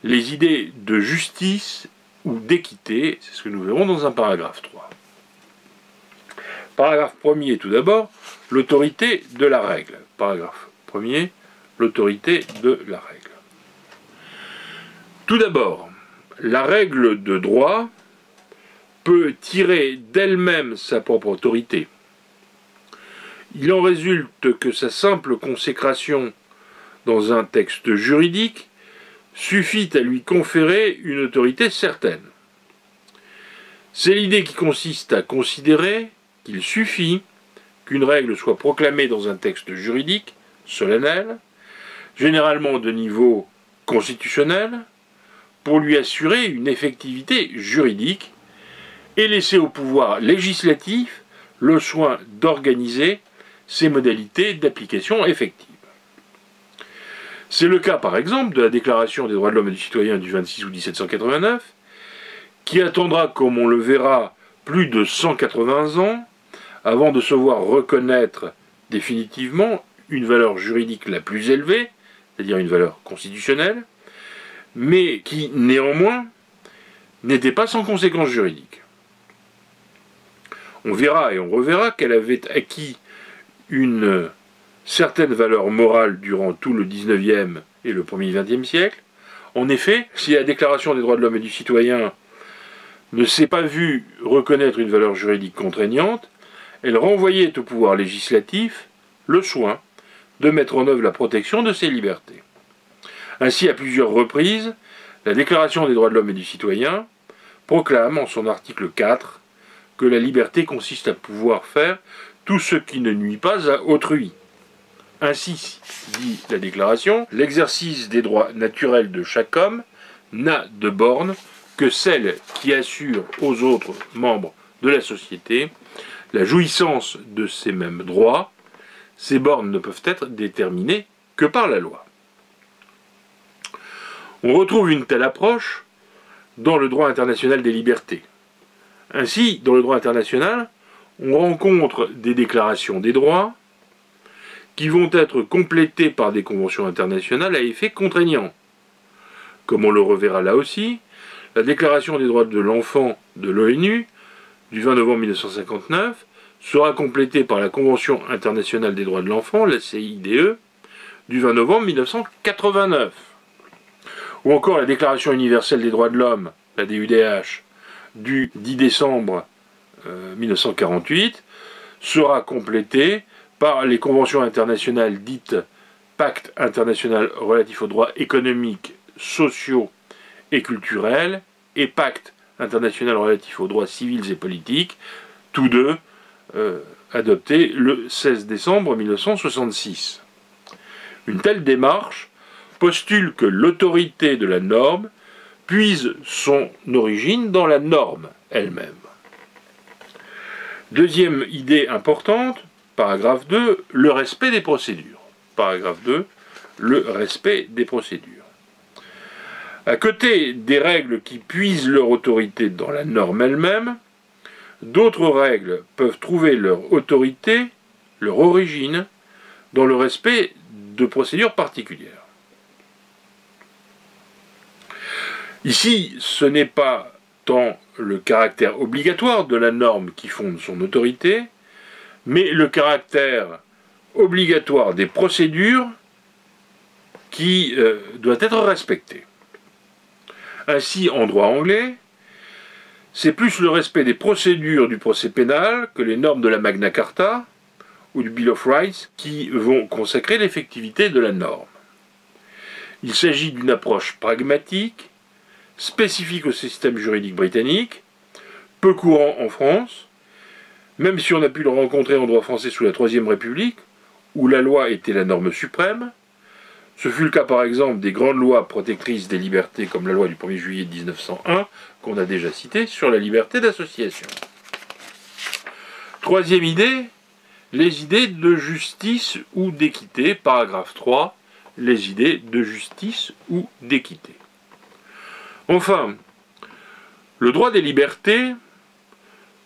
les idées de justice ou d'équité, c'est ce que nous verrons dans un paragraphe 3. Paragraphe premier, tout d'abord, l'autorité de la règle. Paragraphe premier, l'autorité de la règle. Tout d'abord, la règle de droit peut tirer d'elle-même sa propre autorité. Il en résulte que sa simple consécration dans un texte juridique suffit à lui conférer une autorité certaine. C'est l'idée qui consiste à considérer qu'il suffit qu'une règle soit proclamée dans un texte juridique, solennel, généralement de niveau constitutionnel, pour lui assurer une effectivité juridique et laisser au pouvoir législatif le soin d'organiser ses modalités d'application effective. C'est le cas, par exemple, de la Déclaration des droits de l'homme et du citoyen du 26 août 1789, qui attendra, comme on le verra, plus de 180 ans avant de se voir reconnaître définitivement une valeur juridique la plus élevée, c'est-à-dire une valeur constitutionnelle, mais qui, néanmoins, n'était pas sans conséquences juridiques. On verra et on reverra qu'elle avait acquis une certaine valeur morale durant tout le XIXe et le premier XXe siècle. En effet, si la Déclaration des droits de l'homme et du citoyen ne s'est pas vue reconnaître une valeur juridique contraignante, elle renvoyait au pouvoir législatif le soin de mettre en œuvre la protection de ses libertés. Ainsi, à plusieurs reprises, la Déclaration des droits de l'homme et du citoyen proclame en son article 4 que la liberté consiste à pouvoir faire tout ce qui ne nuit pas à autrui. Ainsi, dit la Déclaration, l'exercice des droits naturels de chaque homme n'a de borne que celle qui assure aux autres membres de la société la jouissance de ces mêmes droits. Ces bornes ne peuvent être déterminées que par la loi. On retrouve une telle approche dans le droit international des libertés. Ainsi, dans le droit international, on rencontre des déclarations des droits qui vont être complétées par des conventions internationales à effet contraignant. Comme on le reverra là aussi, la Déclaration des droits de l'enfant de l'ONU du 20 novembre 1959 sera complétée par la Convention internationale des droits de l'enfant, la CIDE, du 20 novembre 1989. Ou encore la Déclaration universelle des droits de l'homme, la DUDH, du 10 décembre 1948, sera complétée par les conventions internationales dites Pacte international relatif aux droits économiques, sociaux et culturels et Pacte international relatif aux droits civils et politiques, tous deux adoptés le 16 décembre 1966. Une telle démarche postule que l'autorité de la norme puise son origine dans la norme elle-même. Deuxième idée importante, paragraphe 2, le respect des procédures. Paragraphe 2, le respect des procédures. À côté des règles qui puisent leur autorité dans la norme elle-même, d'autres règles peuvent trouver leur autorité, leur origine, dans le respect de procédures particulières. Ici, ce n'est pas tant le caractère obligatoire de la norme qui fonde son autorité, mais le caractère obligatoire des procédures qui doit être respecté. Ainsi, en droit anglais, c'est plus le respect des procédures du procès pénal que les normes de la Magna Carta ou du Bill of Rights qui vont consacrer l'effectivité de la norme. Il s'agit d'une approche pragmatique, spécifique au système juridique britannique, peu courant en France, même si on a pu le rencontrer en droit français sous la Troisième République, où la loi était la norme suprême. Ce fut le cas par exemple des grandes lois protectrices des libertés comme la loi du 1er juillet 1901, qu'on a déjà citée, sur la liberté d'association. Troisième idée, les idées de justice ou d'équité, paragraphe 3, les idées de justice ou d'équité. Enfin, le droit des libertés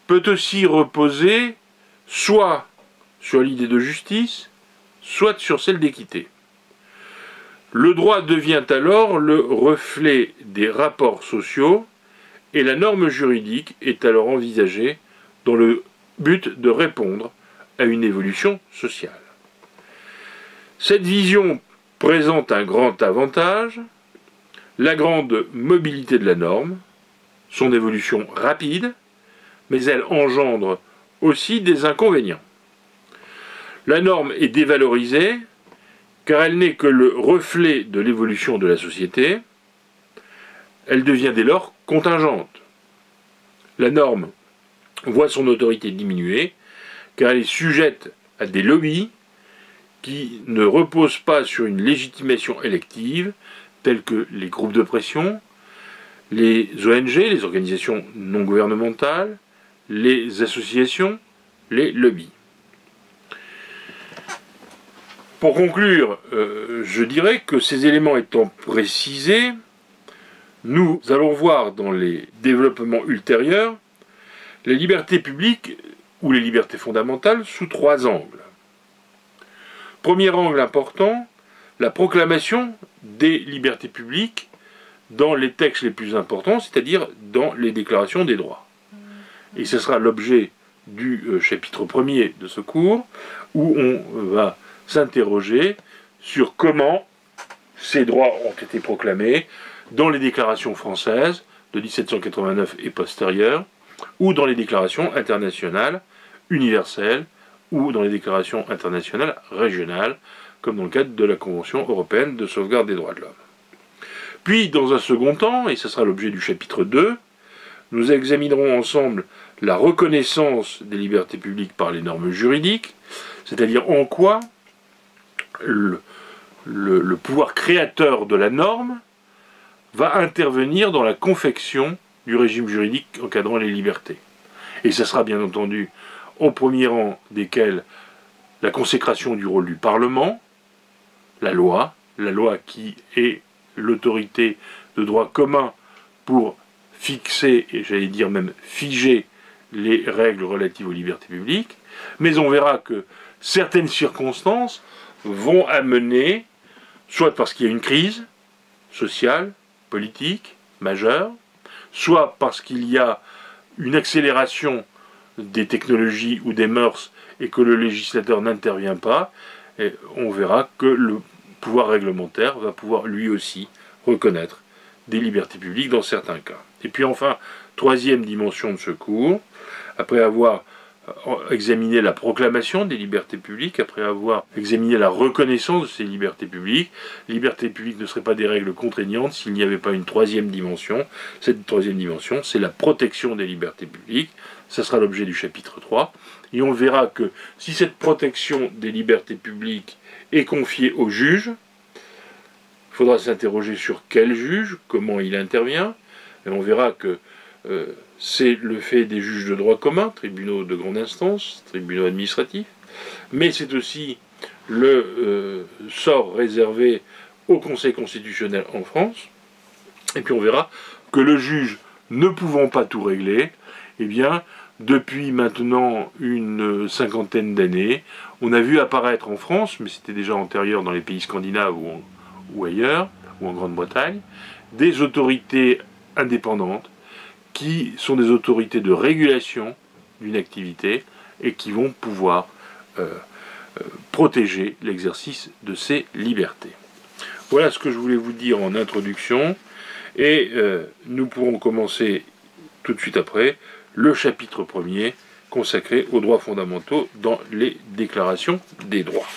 peut aussi reposer soit sur l'idée de justice, soit sur celle d'équité. Le droit devient alors le reflet des rapports sociaux et la norme juridique est alors envisagée dans le but de répondre à une évolution sociale. Cette vision présente un grand avantage, la grande mobilité de la norme, son évolution rapide, mais elle engendre aussi des inconvénients. La norme est dévalorisée car elle n'est que le reflet de l'évolution de la société. Elle devient dès lors contingente. La norme voit son autorité diminuer car elle est sujette à des lobbies qui ne reposent pas sur une légitimation élective, telles que les groupes de pression, les ONG, les organisations non gouvernementales, les associations, les lobbies. Pour conclure, je dirais que ces éléments étant précisés, nous allons voir dans les développements ultérieurs les libertés publiques ou les libertés fondamentales sous 3 angles. Premier angle important, la proclamation des libertés publiques dans les textes les plus importants, c'est-à-dire dans les déclarations des droits. Et ce sera l'objet du chapitre 1er de ce cours, où on va s'interroger sur comment ces droits ont été proclamés dans les déclarations françaises de 1789 et postérieures, ou dans les déclarations internationales universelles, ou dans les déclarations internationales régionales, comme dans le cadre de la Convention européenne de sauvegarde des droits de l'homme. Puis, dans un second temps, et ce sera l'objet du chapitre 2, nous examinerons ensemble la reconnaissance des libertés publiques par les normes juridiques, c'est-à-dire en quoi le pouvoir créateur de la norme va intervenir dans la confection du régime juridique encadrant les libertés. Et ce sera bien entendu au premier rang desquels la consécration du rôle du Parlement, la loi qui est l'autorité de droit commun pour fixer, et j'allais dire même figer, les règles relatives aux libertés publiques, mais on verra que certaines circonstances vont amener, soit parce qu'il y a une crise sociale, politique, majeure, soit parce qu'il y a une accélération des technologies ou des mœurs et que le législateur n'intervient pas, et on verra que le pouvoir réglementaire va pouvoir lui aussi reconnaître des libertés publiques dans certains cas. Et puis enfin, troisième dimension de ce cours, après avoir examiné la proclamation des libertés publiques, après avoir examiné la reconnaissance de ces libertés publiques, les libertés publiques ne seraient pas des règles contraignantes s'il n'y avait pas une troisième dimension. Cette troisième dimension, c'est la protection des libertés publiques. Ça sera l'objet du chapitre 3. Et on verra que si cette protection des libertés publiques est confiée au juge, il faudra s'interroger sur quel juge, comment il intervient, et on verra que c'est le fait des juges de droit commun, tribunaux de grande instance, tribunaux administratifs, mais c'est aussi le sort réservé au Conseil constitutionnel en France, et puis on verra que le juge ne pouvant pas tout régler, eh bien, depuis maintenant une cinquantaine d'années, on a vu apparaître en France, mais c'était déjà antérieur dans les pays scandinaves ou ailleurs, ou en Grande-Bretagne, des autorités indépendantes qui sont des autorités de régulation d'une activité et qui vont pouvoir protéger l'exercice de ces libertés. Voilà ce que je voulais vous dire en introduction, et nous pourrons commencer tout de suite après le chapitre 1er consacré aux droits fondamentaux dans les déclarations des droits.